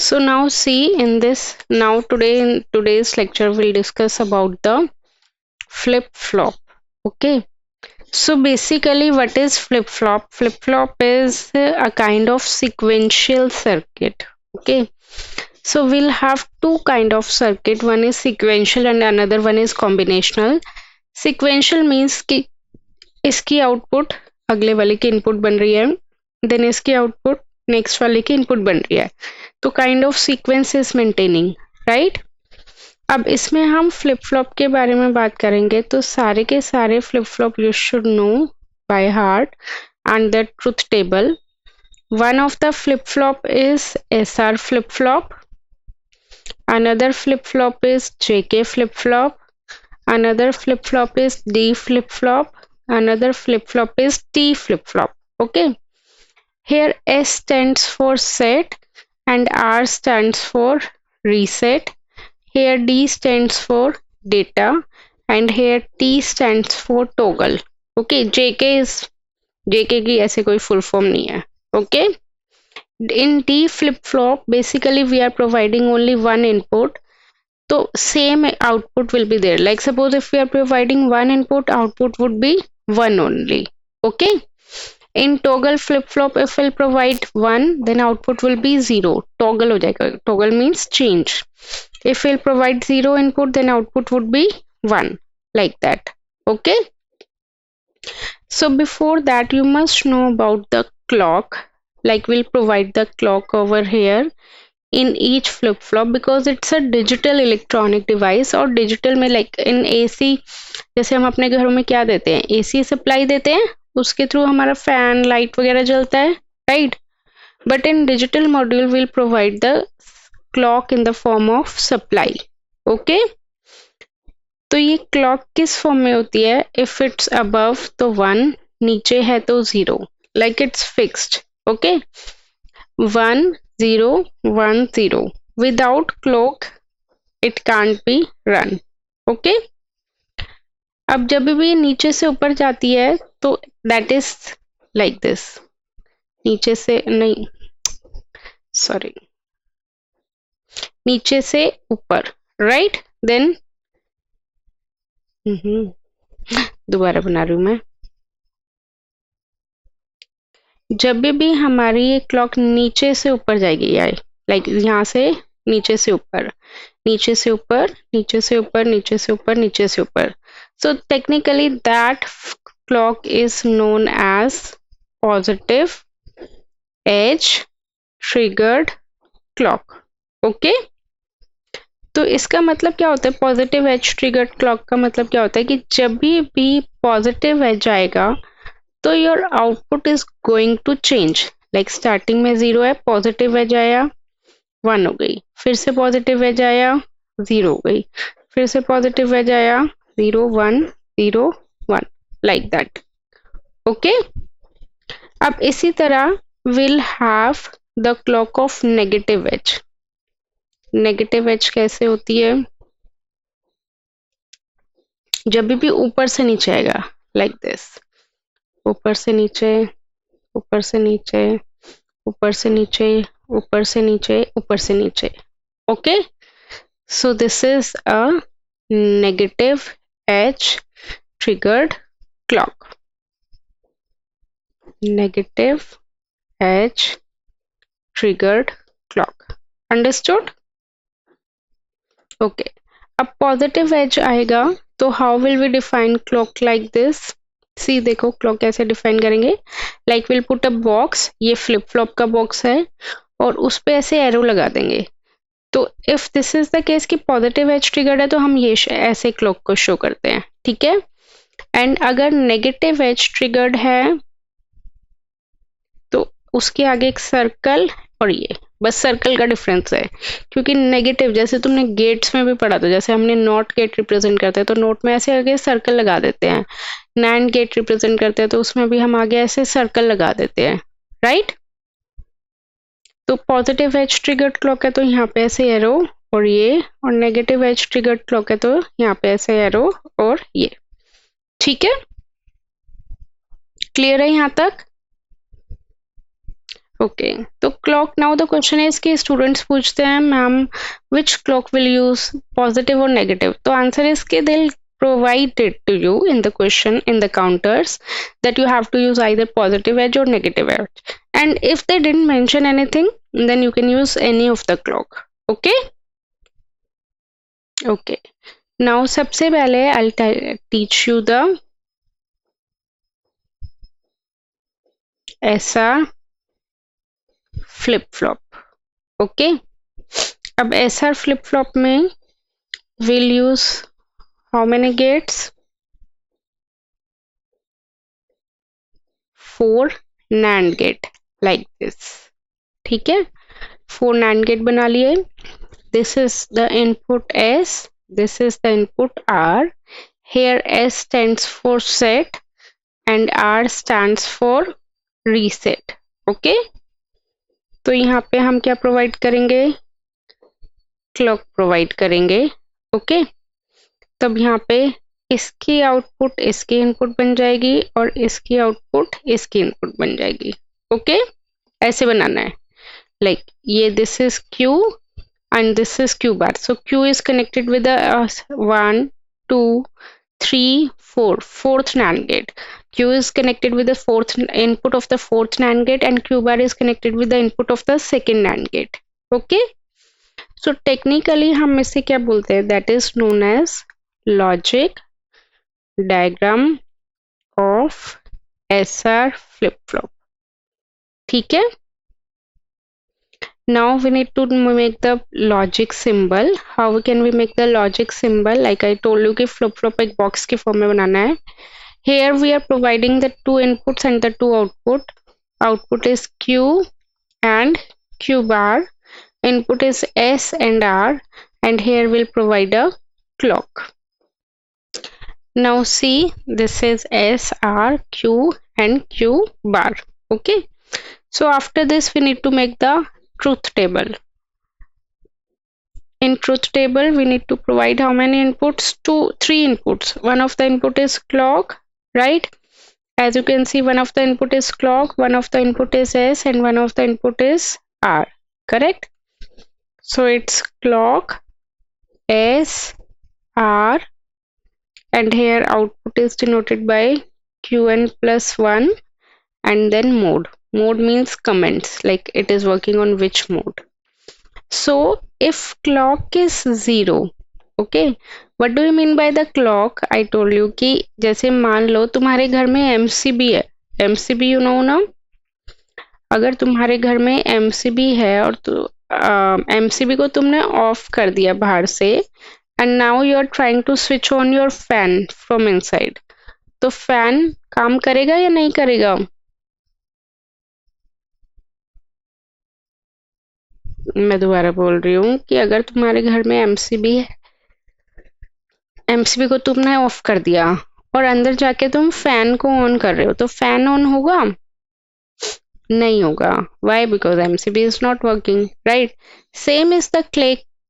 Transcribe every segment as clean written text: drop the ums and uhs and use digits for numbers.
So now see in this, now today in today's lecture we'll discuss about the flip flop. Okay. So basically what is flip flop? Flip flop is a kind of sequential circuit. Okay. So we'll have two kind of circuit. One is sequential and another one is combinational. Sequential means कि इसकी output अगले वाले की input बन रही है, then इसकी output next वाले की इनपुट बन रही है, तो kind of sequence is maintaining, right. अब इसमें हम फ्लिप फ्लॉप के बारे में बात करेंगे, तो सारे के सारे flip flop you should know by heart and the truth table. One of the flip flop is SR flip flop, another flip flop is JK flip flop, another flip flop is D flip flop, another flip flop is T flip flop. Okay, here S stands for set and R stands for reset. Here D stands for data and here T stands for toggle. Okay, JK की ऐसे कोई full form नहीं है. Okay, in D flip flop basically we are providing only one input, so same output will be there. Like suppose if we are providing one input, output would be one only. Okay, in toggle flip flop if we'll provide one, then output will be zero. Toggle हो जाएगा. Toggle means change. If we'll provide zero input, then output would be one, like that. Okay, so before that you must know about the clock. Like we'll provide the clock over here in each flip flop because it's a digital electronic device. और digital में like in AC, जैसे हम अपने घरों में क्या देते हैं, AC सप्लाई देते हैं, उसके थ्रू हमारा फैन लाइट वगैरह जलता है, right. But in digital module will provide the clock in the form of supply. Okay, तो ये क्लॉक किस फॉर्म में होती है? इफ इट्स अबव तो 1, नीचे है तो 0, like it's fixed. Okay, 1 0 1 0. Without clock it can't be run. Okay, अब जब भी नीचे से ऊपर जाती है तो दैट इज लाइक दिस. नीचे से नहीं, सॉरी, नीचे से ऊपर, राइट. देन दोबारा बना रही हूं मैं. जब भी हमारी ये क्लॉक नीचे से ऊपर जाएगी, या लाइक यहाँ से नीचे से ऊपर, नीचे से ऊपर, नीचे से ऊपर, नीचे से ऊपर, नीचे से ऊपर, so technically that clock is known as positive edge triggered clock. Okay, तो इसका मतलब क्या होता है? पॉजिटिव एज ट्रिगर्ड क्लॉक का मतलब क्या होता है कि जब भी पॉजिटिव एज आएगा तो your output is going to change. Like starting में 0 है, पॉजिटिव एज आया 1 हो गई, फिर से पॉजिटिव एज आया 0 हो गई, फिर से पॉजिटिव एज आया 0 1 0 1, लाइक दैट. ओके, अब इसी तरह will have the clock of negative edge. Negative edge कैसे होती है? जब भी ऊपर से नीचे आएगा, लाइक दिस, ऊपर से नीचे, ऊपर से नीचे, ऊपर से नीचे, ऊपर से नीचे, ऊपर से नीचे. Okay, so this is a negative edge triggered clock. Negative edge triggered clock. Understood? Okay, अब पॉजिटिव एज आएगा तो how will we define clock like this? See देखो क्लॉक कैसे डिफाइन करेंगे. Like will put a box, ये flip flop का box है और उस पे ऐसे एरो लगा देंगे. तो if this is the case कि पॉजिटिव एज ट्रिगर्ड है तो हम ये ऐसे क्लॉक को शो करते हैं, ठीक है. एंड अगर नेगेटिव एज ट्रिगर्ड है तो उसके आगे एक सर्कल और ये बस सर्कल का डिफरेंस है, क्योंकि नेगेटिव जैसे तुमने गेट्स में भी पढ़ा था, जैसे हमने नॉट गेट रिप्रेजेंट करते हैं तो नोट में ऐसे आगे सर्कल लगा देते हैं. नैंड गेट रिप्रेजेंट करते हैं तो उसमें भी हम आगे ऐसे सर्कल लगा देते हैं, राइट. तो पॉजिटिव एज ट्रिगर्ड क्लॉक है तो यहाँ पे ऐसे एरो और ये, और नेगेटिव एज ट्रिगर्ड क्लॉक है तो यहाँ पे ऐसे एरो और ये. ठीक है, क्लियर है यहाँ तक? ओके, तो clock, now the question is कि स्टूडेंट्स पूछते हैं ma'am which clock will use positive और नेगेटिव, तो आंसर इज कि दे provide it to you in the question in the counters that you have to use either positive edge or negative edge, and if they didn't mention anything then you can use any of the clock. Okay, okay, now सबसे पहले I'll teach you the SR flip flop. Okay, अब SR flip flop में we'll use how many gates? 4 NAND gate like this. ठीक है, 4 NAND gate बना लिए. This is the input S, this is the input R. Here S stands for set and R stands for reset. Okay, तो यहाँ पे हम क्या provide करेंगे? क्लॉक प्रोवाइड करेंगे. ओके, तब यहाँ पे इसकी आउटपुट इसकी इनपुट बन जाएगी और इसकी आउटपुट इसकी इनपुट बन जाएगी. ओके, ऐसे बनाना है. लाइक ये this is Q and this is Q bar. So Q is connected with the 1, 2, 3, 4, fourth NAND gate. Q is connected with the fourth input of the fourth NAND gate and Q bar is connected with the input of the second NAND gate. Okay, so technically हम इसे क्या बोलते हैं? That is known as logic diagram of SR flip flop. ठीक है, now we need to make the logic symbol. How can we make the logic symbol? Like I told you कि flip flop एक box के form में बनाना है. Here we are providing the 2 inputs and the 2 output. Output is Q and Q bar. Input is S and R, and here we'll provide a clock. Now see, this is S, R, Q and Q bar. Okay, so after this we need to make the truth table. In truth table we need to provide how many inputs? 3 inputs. One of the input is clock, right? As you can see, one of the input is clock, one of the input is S and one of the input is R, correct? So it's clock, S, R, and here output is denoted by Qn plus 1 and then mode. Mode means comments, like it is working on which mode. So if clock is 0, okay, what do you mean by the clock? I told you कि जैसे मान लो तुम्हारे घर में MCB है, MCB you know ना? अगर तुम्हारे घर में MCB है और MCB को तुमने ऑफ कर दिया बाहर से and now you are trying to switch on your fan from inside, तो फैन काम करेगा या नहीं करेगा? मैं दोबारा बोल रही हूँ कि अगर तुम्हारे घर में MCB है, MCB को तुमने ऑफ कर दिया और अंदर जाके तुम फैन को ऑन कर रहे हो, तो फैन ऑन होगा? नहीं होगा. Why? Because MCB is not working, right? Same is the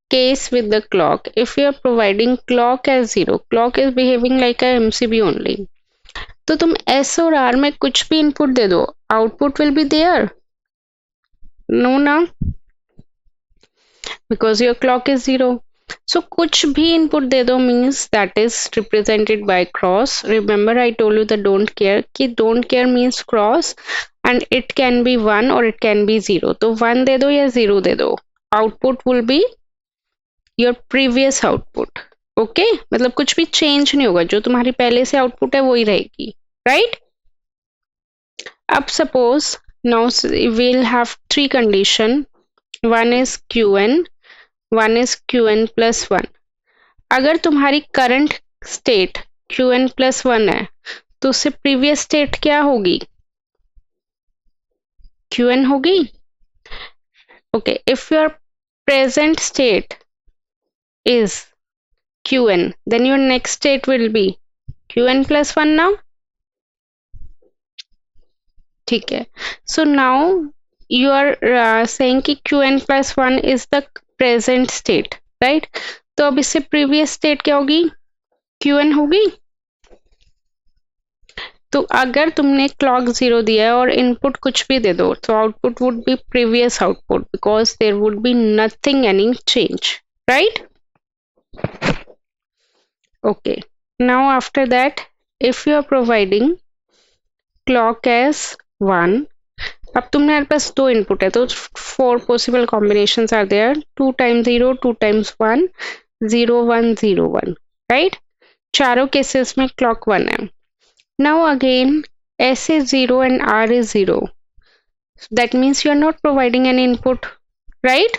case with the clock. If you are providing clock as 0, clock is behaving like a MCB only. तो तुम S और R में कुछ भी input दे दो, output will be there. No ना, because your clock is 0. So कुछ भी इनपुट दे दो means that is represented by cross. Remember I told you the don't care कि don't care means cross and it can be 1 or it can be 0. तो 1 दे दो या 0 दे दो, output will be your previous output. Okay, मतलब कुछ भी change नहीं होगा, जो तुम्हारी पहले से output है वही रहेगी, right? अब suppose now we'll have 3 condition. One is Qn, one is Qn plus 1. अगर तुम्हारी करंट स्टेट Qn plus 1 है तो उससे प्रीवियस स्टेट क्या होगी? Qn होगी. Okay, if your present state is Qn, then your next state will be Qn plus 1 now. ठीक है, so now you are saying कि Qn plus 1 is the present state, right? तो अब इससे previous state क्या होगी? Qn होगी. तो अगर तुमने क्लॉक 0 दिया है और इनपुट कुछ भी दे दो तो output would be previous output because there would be nothing any change, right? Okay, now after that, if you are providing clock as 1, अब तुम्हारे पास दो इनपुट है तो 4 possible combinations are there, 2 times 0, 2 times 1, 0 1 0 1, right? चारों cases में clock 1 है. Now again S is 0 and R is 0, that means you are not providing an input, right?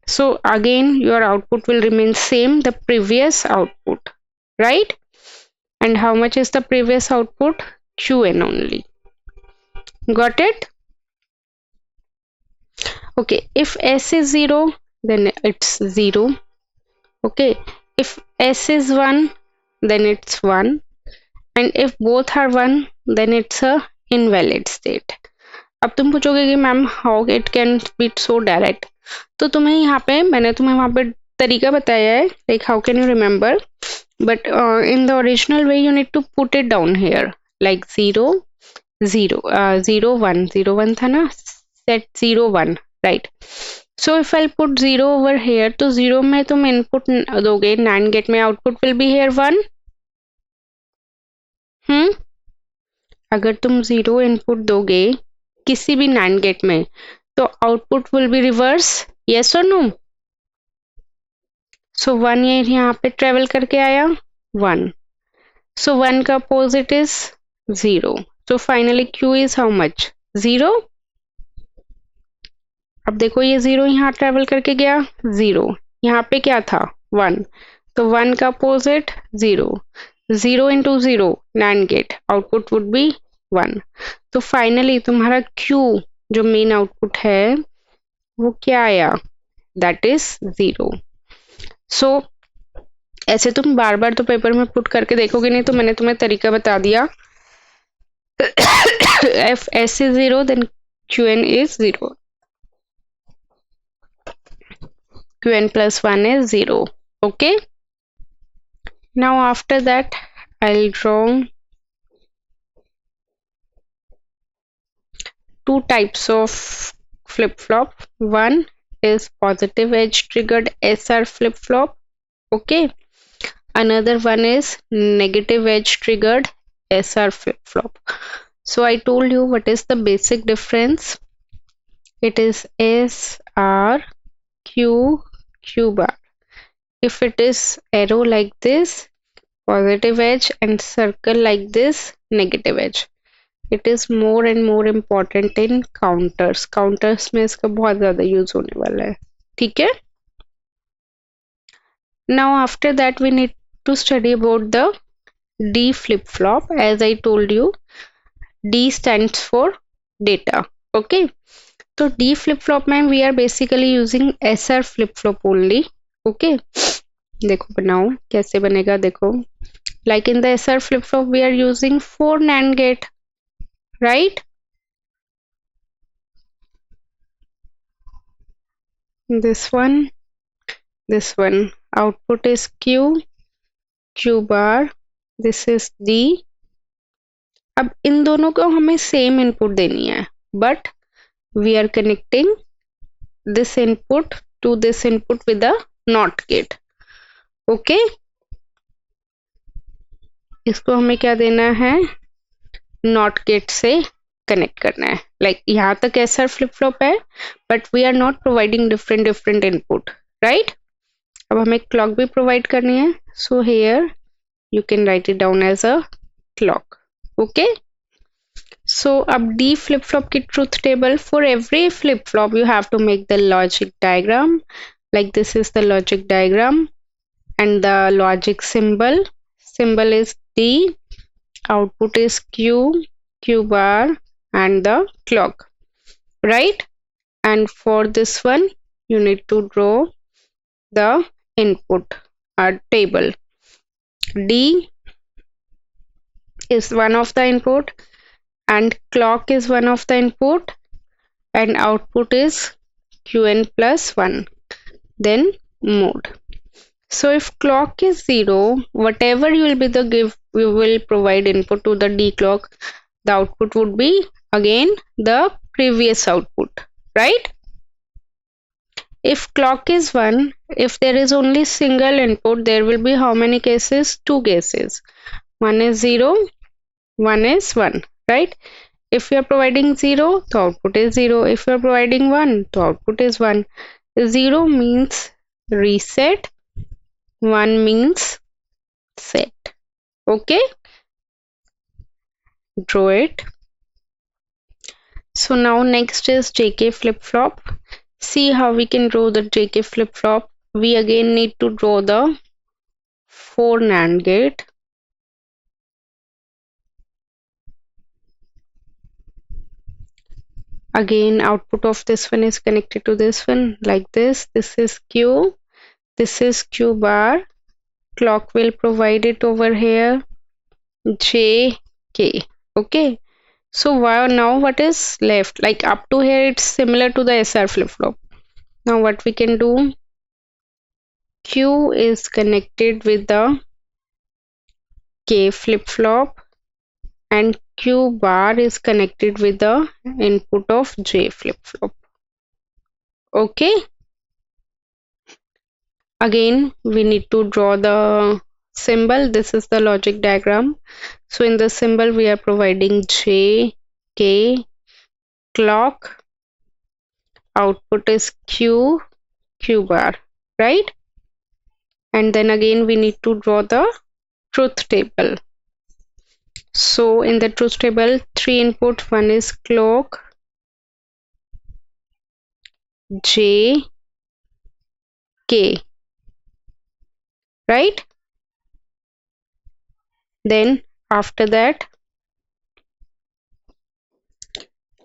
So again your output will remain same, the previous output, right? And how much is the previous output? Qn only. Got it? Okay, if S is 0, then it's 0. Okay, if S is 1, then it's 1. And if both are 1, then it's a invalid state. अब तुम पूछोगे कि ma'am how it can be so direct, तो तुम्हें यहाँ पे मैंने तुम्हें वहाँ पे तरीका बताया है, like how can you remember, but in the original way you need to put it down here like 0 0 0 1 0 1 था ना, set 0 1, right? So if I'll put 0 over here, तो 0 में तुम input दोगे, NAND gate में output will be here 1. अगर तुम 0 input दोगे किसी भी NAND gate में तो output will be reverse, yes or no? So 1 ये यहाँ पे ट्रेवल करके आया 1, so 1 का opposite is 0, so finally Q is how much? 0. अब देखो ये 0 यहाँ ट्रेवल करके गया 0, यहाँ पे क्या था 1, तो 1 का opposite 0, 0 into 0 NAND gate output would be 1, तो फाइनली तुम्हारा Q जो मेन आउटपुट है वो क्या आया, दैट इज 0. सो ऐसे तुम बार बार तो पेपर में पुट करके देखोगे नहीं, तो मैंने तुम्हें तरीका बता दिया. if S is 0 then Qn is 0, Qn plus 1 is 0. Okay, now after that I'll draw two types of flip-flop. One is positive edge triggered SR flip-flop. Okay, another one is negative edge triggered SR flip-flop. So I told you what is the basic difference. It is SR Q Q bar. If it is arrow like this, positive edge, and circle like this, negative edge. It is more and more important in counters. Counters में इसका बहुत ज़्यादा use होने वाला है, ठीक है? Now after that we need to study about the D flip-flop. As I told you, D stands for data. Okay, तो D flip-flop में we are basically using SR flip-flop only. Okay, देखो बनाओ कैसे बनेगा, देखो. Like in the SR flip-flop we are using 4 NAND gate, right? This one, output is Q bar, this is D. अब इन दोनों को हमें सेम इनपुट देनी है, but we are connecting this input to this input with a NOT gate. Okay, इसको हमें क्या देना है, NOT gate से कनेक्ट करना है. लाइक यहाँ तक SR फ्लिप फ्लॉप है, but we are not providing different input, right? अब हमें क्लॉक भी प्रोवाइड करनी है, so here you can write it down as a clock. Okay, so अब डी फ्लिप फ्लॉप की truth table. For every flip flop you have to make the logic diagram. Like this is the logic diagram and the logic symbol is D, output is Q bar and the clock, right? And for this one you need to draw the input table. D is one of the input and clock is one of the input and output is Qn plus 1, then mode. So if clock is 0, whatever you will be the give, you will provide input to the D clock, the output would be again the previous output, right? If clock is 1, if there is only single input, there will be how many cases? 2 cases. One is 0, one is 1, right? If you are providing 0, the output is 0. If you are providing 1, the output is 1. 0 means reset, 1 means set. Okay, draw it. So now next is JK flip-flop. See how we can draw the JK flip-flop. We again need to draw the 4 NAND gate. Again, output of this one is connected to this one like this. This is Q. This is Q bar. Clock will provide it over here. J, K. Okay. So now what is left? Like up to here, it's similar to the SR flip-flop. Now what we can do? Q is connected with the K flip-flop and Q bar is connected with the input of J flip-flop. Okay. Again, we need to draw the symbol. This is the logic diagram. So in the symbol, we are providing J, K, clock, output is Q, Q bar, right? And then again, we need to draw the truth table. So in the truth table, 3 input, one is clock, J, K, right? Then after that,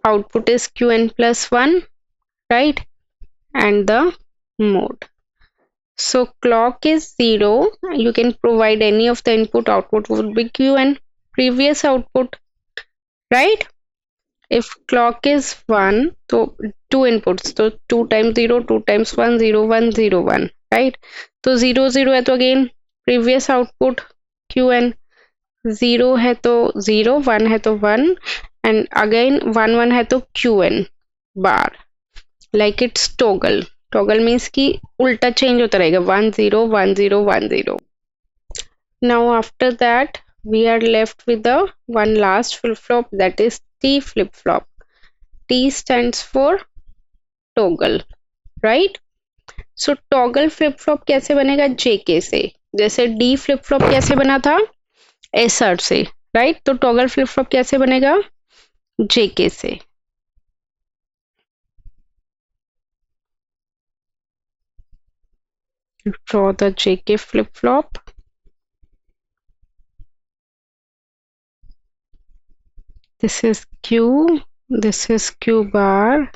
output is Qn plus 1, right? And the mode. So clock is 0. You can provide any of the input, output would be Qn, previous output, right? If clock is 1, so 2 inputs, so 2 times 0, 2 times 1, 0, 1, 0, 1, right? So 0, 0 है तो again previous output Qn, 0 है तो 0, 1 है तो 1, and again 1, 1 है तो Qn bar, like it's toggle. Toggle means कि उल्टा change होता रहेगा 1, 0, 1, 0, 1, 0. Now after that, we are left with the one last flip-flop, that is T flip-flop. T stands for toggle, right? So toggle flip-flop कैसे बनेगा? JK से. जैसे D flip-flop कैसे बना था? SR से, right? तो toggle flip-flop कैसे बनेगा? JK से. Draw the JK flip-flop. This is Q, this is Q bar,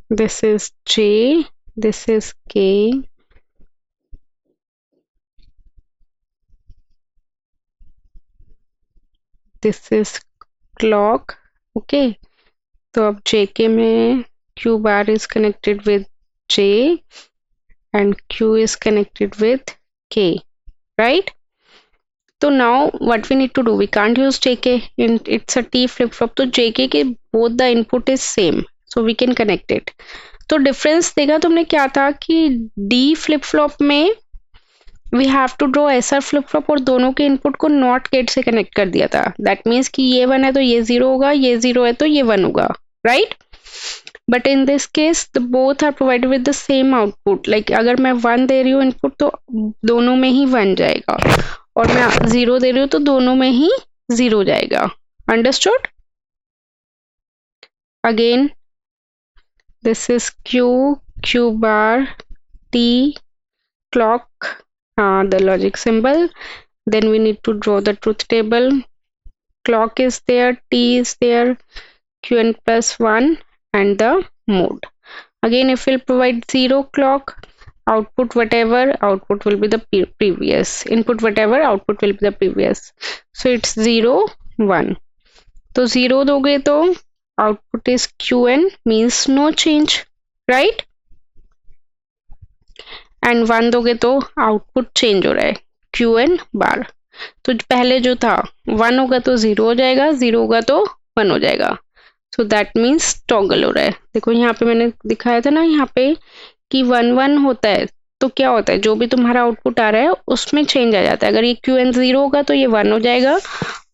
this is J, this is K, this is clock. Okay, तो अब JK में Q bar is connected with J and Q is connected with K, right? So now what we need to do, we can't use JK, it's a T flip-flop, तो JK के both the input is same, so we can connect it. तो difference देखा तुमने क्या था कि D flip-flop में we have to draw SR flip-flop और दोनों के input को NOT गेट से connect कर दिया था. That means कि ये 1 है तो ये 0 होगा, ये 0 है तो ये 1 होगा, right? But in this case, the both are provided with the same output. Like अगर मैं 1 दे रही हूँ input तो दोनों में ही 1 जाएगा, और मैं 0 दे रही हूँ तो दोनों में ही 0 जाएगा. Understood? Again, this is Q, Q bar, T, clock, the logic symbol. Then we need to draw the truth table. Clock is there, T is there, Qn plus 1 and the mode. Again, if we'll provide 0 clock, output whatever, output will be the previous. Input whatever, output will be the previous. So it's 0, 1. तो 0 दोगे तो output is Qn, means no change, right? And 1 दोगे तो output change हो रहा है Q N बार। तो पहले जो था 1 होगा तो 0 हो जाएगा, 0 होगा तो 1 हो जाएगा। सो दैट मीन्स टॉगल हो रहा है। देखो यहाँ पे मैंने दिखाया था ना यहाँ पे कि 1 1 होता है तो क्या होता है, जो भी तुम्हारा आउटपुट आ रहा है उसमें चेंज आ जाता है। अगर ये क्यू एन 0 होगा तो ये 1 हो जाएगा,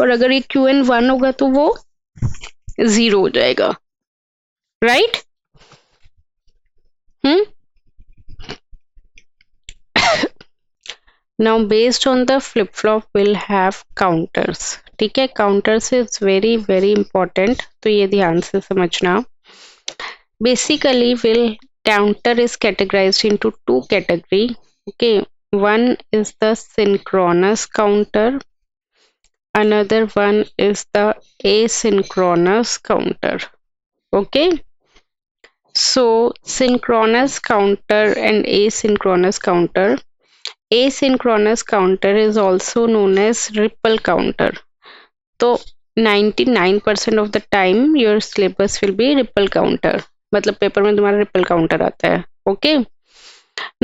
और अगर ये क्यू एन 1 होगा तो वो 0 हो जाएगा, right? Now based on the flip flop will have counters, ठीक है? counters is very important, तो ये ध्यान से समझना। Basically will counter is categorized into two category, okay? One is the synchronous counter, another one is the asynchronous counter, okay? So synchronous counter and asynchronous counter. Asynchronous counter is also known as ripple counter. तो 99% of the time your syllabus will be ripple counter, मतलब paper में तुम्हारा ripple counter आता है, okay?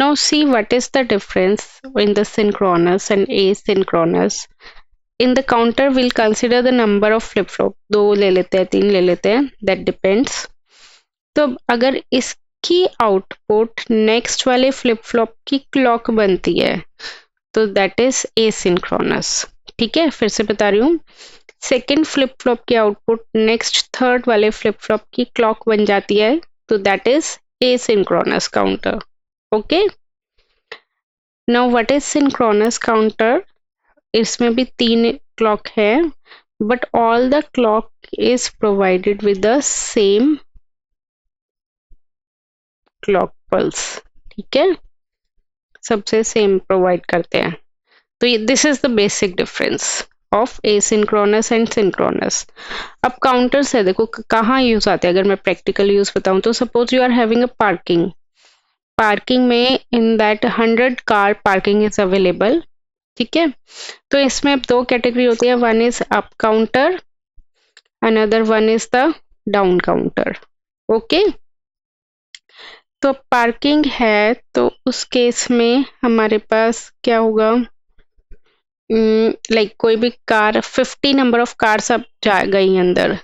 Now see what is the difference in the synchronous and asynchronous. In the counter we'll consider the number of flip flop, 2 ले लेते हैं 3 ले लेते हैं, that depends. तो अगर इसकी आउटपुट नेक्स्ट वाले फ्लिप फ्लॉप की क्लॉक बनती है तो दैट इज एसिंक्रोनस, ठीक है? फिर से बता रही हूँ, सेकेंड फ्लिप फ्लॉप की आउटपुट नेक्स्ट थर्ड वाले फ्लिप फ्लॉप की क्लॉक बन जाती है तो that is asynchronous counter, okay? Now what is synchronous counter? इसमें भी 3 क्लॉक है, but all the clock is provided with the same clock pulse, ठीक है? सबसे सेम प्रोवाइड करते हैं। तो ये this is the basic difference of asynchronous and synchronous. अब काउंटर्स है, देखो कहाँ यूज आते हैं। अगर मैं प्रैक्टिकल यूज बताऊं तो suppose you are having a parking में in that 100 car parking is available, ठीक है? तो इसमें 2 कैटेगरी होती है, one is up counter, another one is the down counter, okay? तो पार्किंग है तो उस केस में हमारे पास क्या होगा, लाइक कोई भी कार 50 नंबर ऑफ कार्स अब जा गई अंदर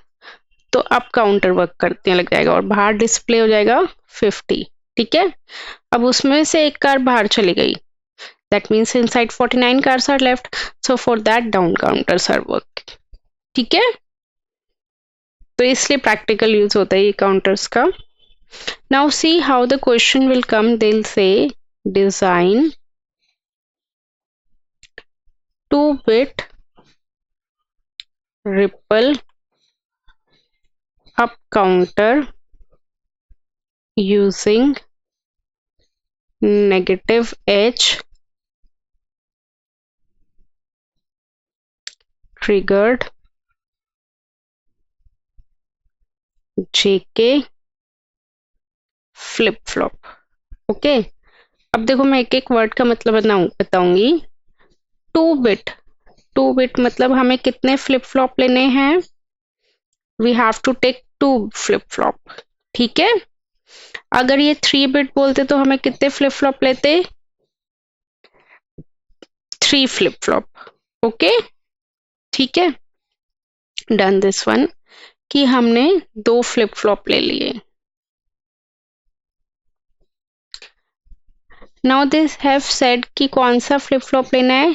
तो अप काउंटर वर्क करते हैं लग जाएगा और बाहर डिस्प्ले हो जाएगा 50, ठीक है? अब उसमें से एक कार बाहर चली गई, that means inside 49 cars are left, so for that down counters are work, ठीक है? तो इसलिए प्रैक्टिकल यूज होता है ये काउंटर्स का। Now see how the question will come. They'll say design 2-bit ripple up counter using negative edge triggered JK flip flop, okay? अब देखो मैं एक एक वर्ड का मतलब बताऊंगी। 2 बिट मतलब हमें कितने फ्लिप फ्लॉप लेने हैं? We have to take 2 flip flop, ठीक है? अगर ये 3 बिट बोलते तो हमें कितने फ्लिप फ्लॉप लेते? 3 फ्लिप फ्लॉप, ओके? ठीक है, डन दिस वन कि हमने 2 फ्लिप फ्लॉप ले लिए। नाउ दिस हैव सेड कि कौन सा फ्लिप फ्लॉप लेना है?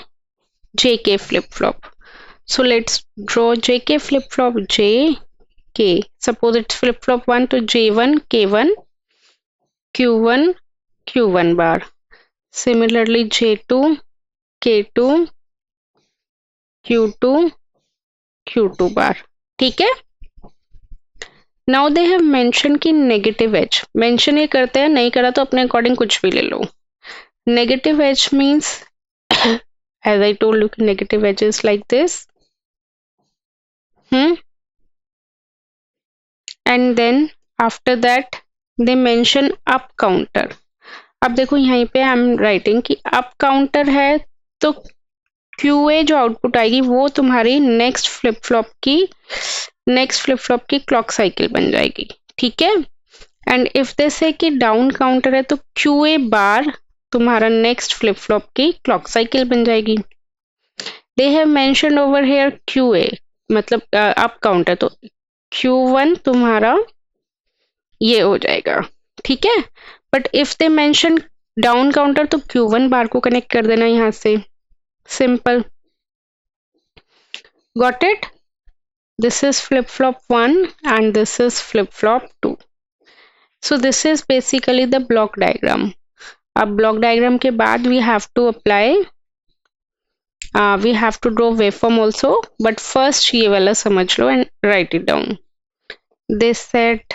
JK flip flop. So let's draw JK flip flop, JK। Suppose it's flip flop 1 तो J1 K1 Q1 Q1 बार। Similarly J2 K2 Q2 Q2 बार, ठीक है? नाउ दे हैव मेंशन की negative as, mention ये करते हैं, नहीं करा तो अपने अकॉर्डिंग कुछ भी ले लो। Negative edge means as I told you, negative edge is like this, and then after that they mention up counter। अब देखो यहीं पे आई एम राइटिंग कि अप काउंटर है तो QA जो आउटपुट आएगी वो तुम्हारी नेक्स्ट फ्लिप फ्लॉप की क्लॉक साइकिल बन जाएगी, ठीक है? एंड इफ दे से कि डाउन काउंटर है तो QA बार तुम्हारा नेक्स्ट फ्लिप फ्लॉप की क्लॉक साइकिल बन जाएगी। They have mentioned over here QA, मतलब अप काउंटर, तो Q1 तुम्हारा ये हो जाएगा, ठीक है। But if they mention down counter तो Q1 बार को कनेक्ट कर देना यहाँ से, simple. Got it? This is flip flop 1 and this is flip flop 2। So this is basically the block diagram. अब ब्लॉक डायग्राम के बाद we have to apply, we have to draw waveform also, but first ये वाला समझ लो and write it down. They set